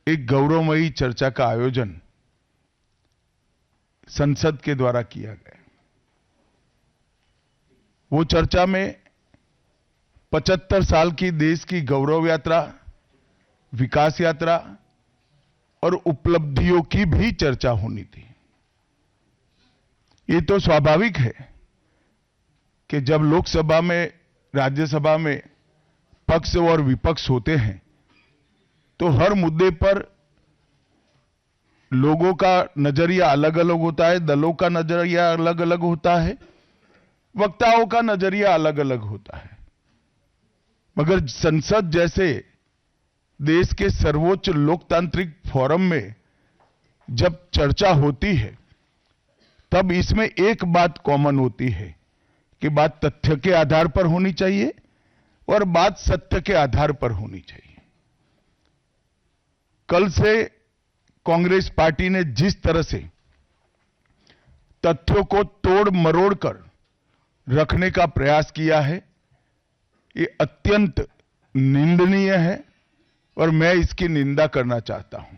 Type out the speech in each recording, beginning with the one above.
एक गौरवमयी चर्चा का आयोजन संसद के द्वारा किया गया। वो चर्चा में 75 साल की देश की गौरव यात्रा, विकास यात्रा और उपलब्धियों की भी चर्चा होनी थी। ये तो स्वाभाविक है कि जब लोकसभा में, राज्यसभा में पक्ष और विपक्ष होते हैं तो हर मुद्दे पर लोगों का नजरिया अलग अलग होता है, दलों का नजरिया अलग अलग होता है, वक्ताओं का नजरिया अलग अलग होता है। मगर संसद जैसे देश के सर्वोच्च लोकतांत्रिक फोरम में जब चर्चा होती है तब इसमें एक बात कॉमन होती है कि बात तथ्य के आधार पर होनी चाहिए और बात सत्य के आधार पर होनी चाहिए। कल से कांग्रेस पार्टी ने जिस तरह से तथ्यों को तोड़ मरोड़ कर रखने का प्रयास किया है, ये अत्यंत निंदनीय है और मैं इसकी निंदा करना चाहता हूं।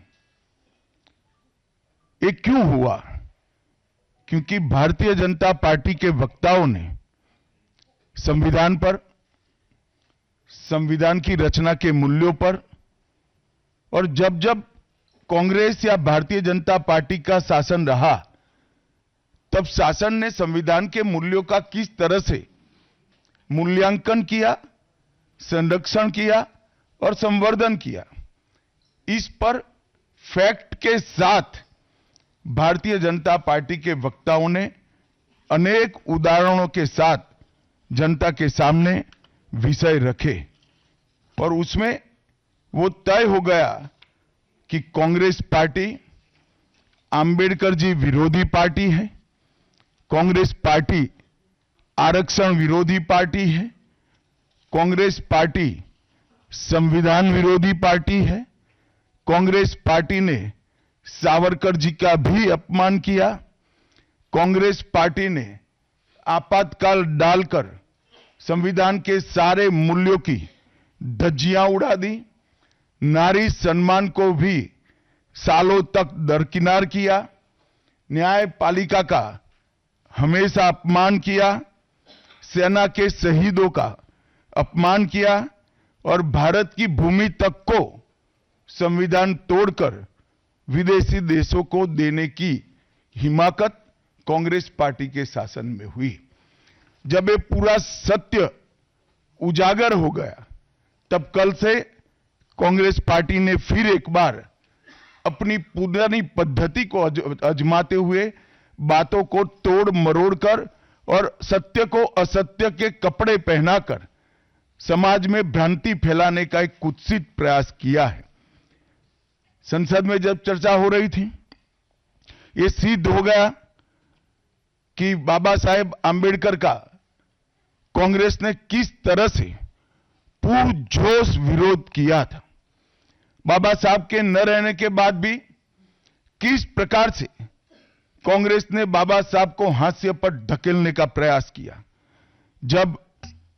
ये क्यों हुआ? क्योंकि भारतीय जनता पार्टी के वक्ताओं ने संविधान पर, संविधान की रचना के मूल्यों पर, और जब जब कांग्रेस या भारतीय जनता पार्टी का शासन रहा तब शासन ने संविधान के मूल्यों का किस तरह से मूल्यांकन किया, संरक्षण किया और संवर्धन किया, इस पर फैक्ट के साथ भारतीय जनता पार्टी के वक्ताओं ने अनेक उदाहरणों के साथ जनता के सामने विषय रखे और उसमें वो तय हो गया कि कांग्रेस पार्टी आंबेडकर जी विरोधी पार्टी है, कांग्रेस पार्टी आरक्षण विरोधी पार्टी है, कांग्रेस पार्टी संविधान विरोधी पार्टी है, कांग्रेस पार्टी ने सावरकर जी का भी अपमान किया, कांग्रेस पार्टी ने आपातकाल डालकर संविधान के सारे मूल्यों की धज्जियां उड़ा दी, नारी सम्मान को भी सालों तक दरकिनार किया, न्यायपालिका का हमेशा अपमान किया, सेना के शहीदों का अपमान किया और भारत की भूमि तक को संविधान तोड़कर विदेशी देशों को देने की हिमाकत कांग्रेस पार्टी के शासन में हुई। जब ये पूरा सत्य उजागर हो गया तब कल से कांग्रेस पार्टी ने फिर एक बार अपनी पुरानी पद्धति को आजमाते हुए बातों को तोड़ मरोड़ कर और सत्य को असत्य के कपड़े पहनाकर समाज में भ्रांति फैलाने का एक कुत्सित प्रयास किया है। संसद में जब चर्चा हो रही थी, ये सिद्ध हो गया कि बाबा साहेब आंबेडकर का कांग्रेस ने किस तरह से पुरजोश विरोध किया था। बाबा साहब के न रहने के बाद भी किस प्रकार से कांग्रेस ने बाबा साहब को हाशिए पर ढकेलने का प्रयास किया। जब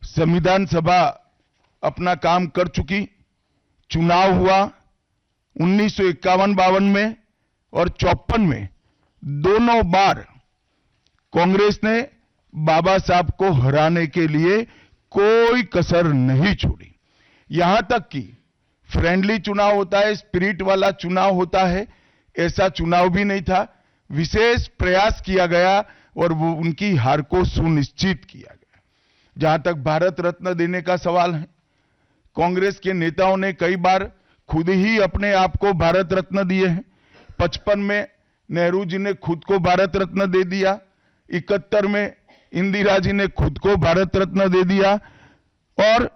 संविधान सभा अपना काम कर चुकी, चुनाव हुआ 1951-52 में और 54 में, दोनों बार कांग्रेस ने बाबा साहब को हराने के लिए कोई कसर नहीं छोड़ी। यहां तक कि फ्रेंडली चुनाव होता है, स्पिरिट वाला चुनाव होता है, ऐसा चुनाव भी नहीं था। विशेष प्रयास किया गया और वो उनकी हार को सुनिश्चित किया गया। जहां तक भारत रत्न देने का सवाल है, कांग्रेस के नेताओं ने कई बार खुद ही अपने आप को भारत रत्न दिए हैं। 55 में नेहरू जी ने खुद को भारत रत्न दे दिया, 71 में इंदिरा जी ने खुद को भारत रत्न दे दिया और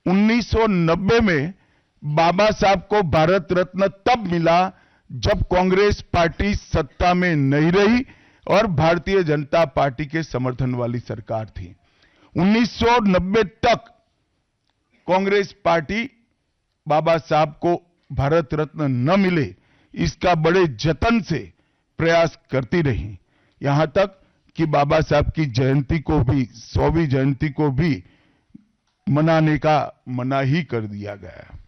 1990 में बाबा साहब को भारत रत्न तब मिला जब कांग्रेस पार्टी सत्ता में नहीं रही और भारतीय जनता पार्टी के समर्थन वाली सरकार थी। 1990 तक कांग्रेस पार्टी बाबा साहब को भारत रत्न न मिले इसका बड़े जतन से प्रयास करती रही, यहां तक कि बाबा साहब की जयंती को भी, 100वीं जयंती को भी मनाने का मना ही कर दिया गया।